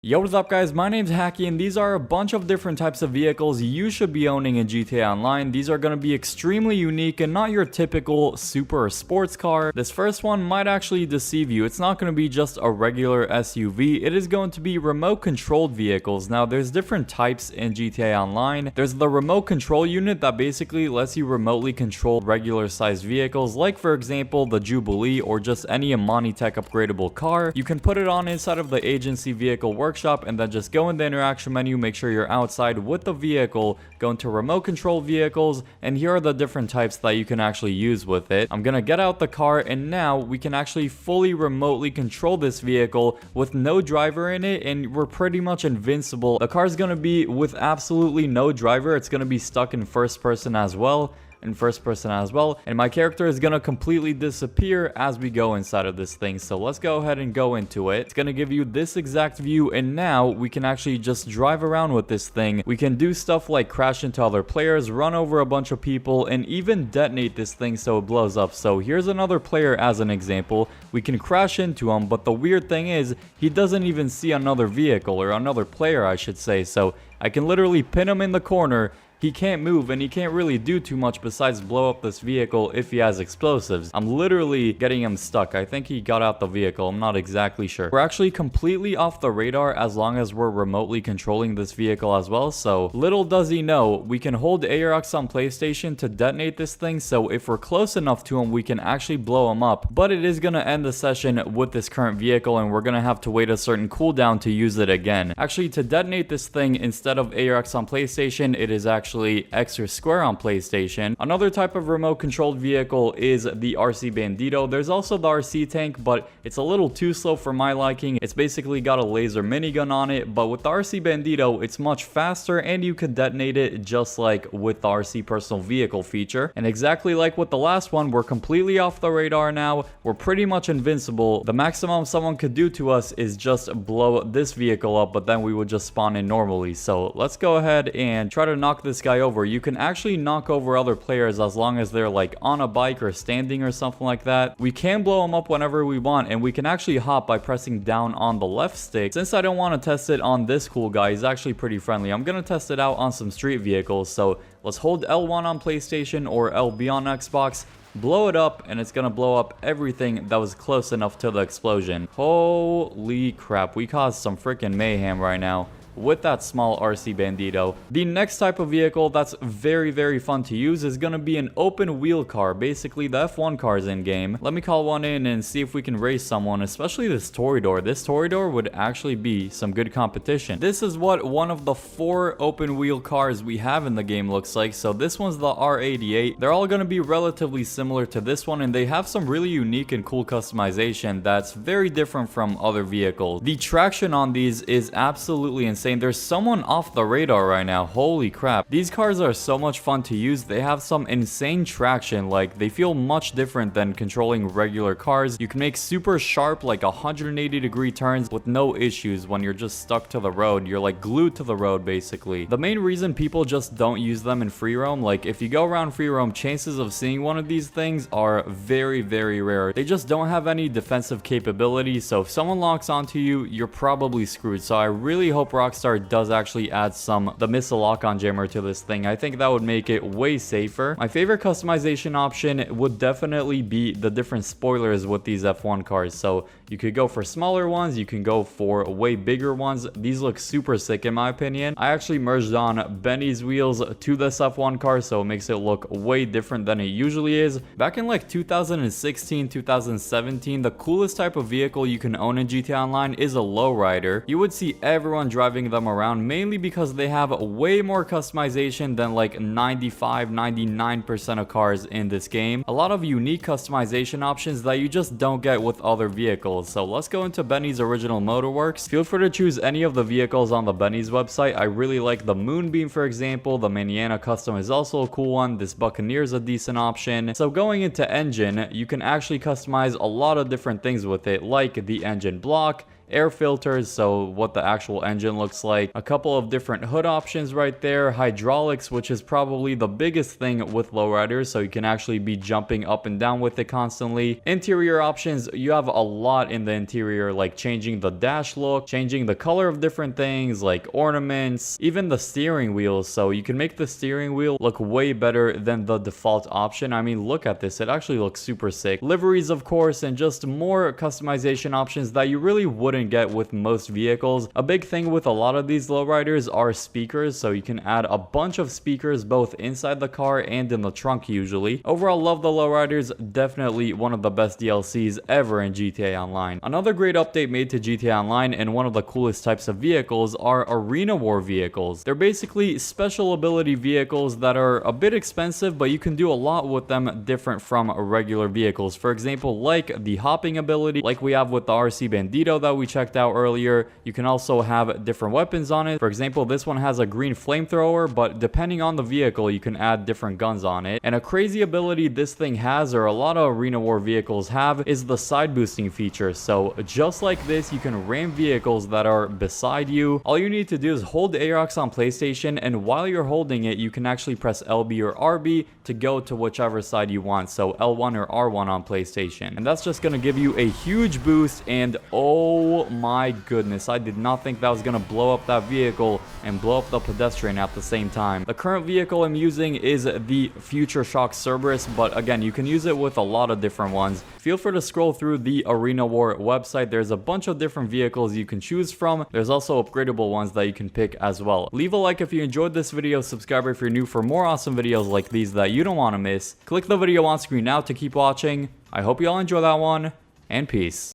Yo, what's up guys, my name's Hakiii and these are a bunch of different types of vehicles you should be owning in GTA Online. These are going to be extremely unique and not your typical super or sports car. This first one might actually deceive you. It's not going to be just a regular SUV. It is going to be remote controlled vehicles. Now there's different types in GTA Online. There's the remote control unit that basically lets you remotely control regular sized vehicles, like for example the Jubilee or just any Amani Tech upgradable car. You can put it on inside of the agency vehicle workshop and then just go in the interaction menu, make sure you're outside with the vehicle, go into remote control vehicles, and here are the different types that you can actually use with it. I'm gonna get out the car and now we can actually fully remotely control this vehicle with no driver in it, and we're pretty much invincible. The car is gonna be with absolutely no driver. It's gonna be stuck in first person as well. And my character is gonna completely disappear as we go inside of this thing. So let's go ahead and go into it. It's gonna give you this exact view, and now we can actually just drive around with this thing. We can do stuff like crash into other players, run over a bunch of people, and even detonate this thing so it blows up. So here's another player as an example. We can crash into him, but the weird thing is he doesn't even see another vehicle, or another player I should say. So I can literally pin him in the corner. He can't move and he can't really do too much besides blow up this vehicle if he has explosives. I'm literally getting him stuck. I think he got out the vehicle. I'm not exactly sure. We're actually completely off the radar as long as we're remotely controlling this vehicle as well. So little does he know, we can hold ARX on PlayStation to detonate this thing. So if we're close enough to him, we can actually blow him up. But it is going to end the session with this current vehicle and we're going to have to wait a certain cooldown to use it again. Actually, to detonate this thing instead of ARX on PlayStation, it is actually X or square on PlayStation. Another type of remote controlled vehicle is the RC Bandido. There's also the RC tank, but it's a little too slow for my liking. It's basically got a laser minigun on it, but with the RC Bandido, it's much faster and you can detonate it just like with the RC personal vehicle feature. And exactly like with the last one, we're completely off the radar now. We're pretty much invincible. The maximum someone could do to us is just blow this vehicle up, but then we would just spawn in normally. So let's go ahead and try to knock this guy over. You can actually knock over other players as long as they're like on a bike or standing or something like that. We can blow them up whenever we want, and we can actually hop by pressing down on the left stick. Since I don't want to test it on this cool guy, he's actually pretty friendly, I'm gonna test it out on some street vehicles. So let's hold L1 on PlayStation or LB on Xbox, blow it up, and it's gonna blow up everything that was close enough to the explosion. Holy crap, we caused some freaking mayhem right now with that small RC Bandido. The next type of vehicle that's very fun to use is going to be an open wheel car. Basically the F1 cars in game. Let me call one in and see if we can race someone, especially this Toreador. This Toreador would actually be some good competition. This is what one of the 4 open wheel cars we have in the game looks like. So this one's the R88. They're all going to be relatively similar to this one, and they have some really unique and cool customization that's very different from other vehicles. The traction on these is absolutely insane. There's someone off the radar right now. Holy crap. These cars are so much fun to use. They have some insane traction. Like, they feel much different than controlling regular cars. You can make super sharp, like 180-degree turns with no issues when you're just stuck to the road. You're like glued to the road, basically. The main reason people just don't use them in free roam, like if you go around free roam, chances of seeing one of these things are very rare. They just don't have any defensive capability. So if someone locks onto you, you're probably screwed. So I really hope Rockstar does actually add the missile lock-on jammer to this thing. I think that would make it way safer. My favorite customization option would definitely be the different spoilers with these F1 cars. So you could go for smaller ones, you can go for way bigger ones. These look super sick in my opinion. I actually merged on Benny's wheels to this F1 car, so it makes it look way different than it usually is. Back in like 2016, 2017, the coolest type of vehicle you can own in GTA Online is a Lowrider. You would see everyone driving them around, mainly because they have way more customization than like 99% of cars in this game. A lot of unique customization options that you just don't get with other vehicles. So let's go into Benny's original motorworks. Feel free to choose any of the vehicles on the Benny's website. I really like the Moonbeam, for example. The Maniana Custom is also a cool one. This Buccaneer is a decent option. So going into engine, you can actually customize a lot of different things with it, like the engine block, air filters, so what the actual engine looks like, a couple of different hood options right there, hydraulics, which is probably the biggest thing with lowriders, so you can actually be jumping up and down with it constantly. Interior options, you have a lot in the interior, like changing the dash look, changing the color of different things like ornaments, even the steering wheels, so you can make the steering wheel look way better than the default option. I mean, look at this, it actually looks super sick. Liveries, of course, and just more customization options that you really wouldn't get with most vehicles. A big thing with a lot of these lowriders are speakers, so you can add a bunch of speakers both inside the car and in the trunk usually. Overall, love the lowriders, definitely one of the best DLCs ever in GTA Online. Another great update made to GTA Online and one of the coolest types of vehicles are arena war vehicles. They're basically special ability vehicles that are a bit expensive, but you can do a lot with them different from regular vehicles. For example, like the hopping ability, like we have with the RC Bandido that we checked out earlier. You can also have different weapons on it. For example, this one has a green flamethrower, but depending on the vehicle, you can add different guns on it. And a crazy ability this thing has, or a lot of arena war vehicles have, is the side boosting feature. So just like this, you can ram vehicles that are beside you. All you need to do is hold ARX on PlayStation, and while you're holding it, you can actually press LB or RB to go to whichever side you want, so L1 or R1 on PlayStation. And that's just going to give you a huge boost, and oh my goodness, I did not think that was going to blow up that vehicle and blow up the pedestrian at the same time. The current vehicle I'm using is the Future Shock Cerberus, but again, you can use it with a lot of different ones. Feel free to scroll through the Arena War website. There's a bunch of different vehicles you can choose from. There's also upgradable ones that you can pick as well. Leave a like if you enjoyed this video, subscribe if you're new for more awesome videos like these that you don't want to miss. Click the video on screen now to keep watching. I hope you all enjoy that one, and peace.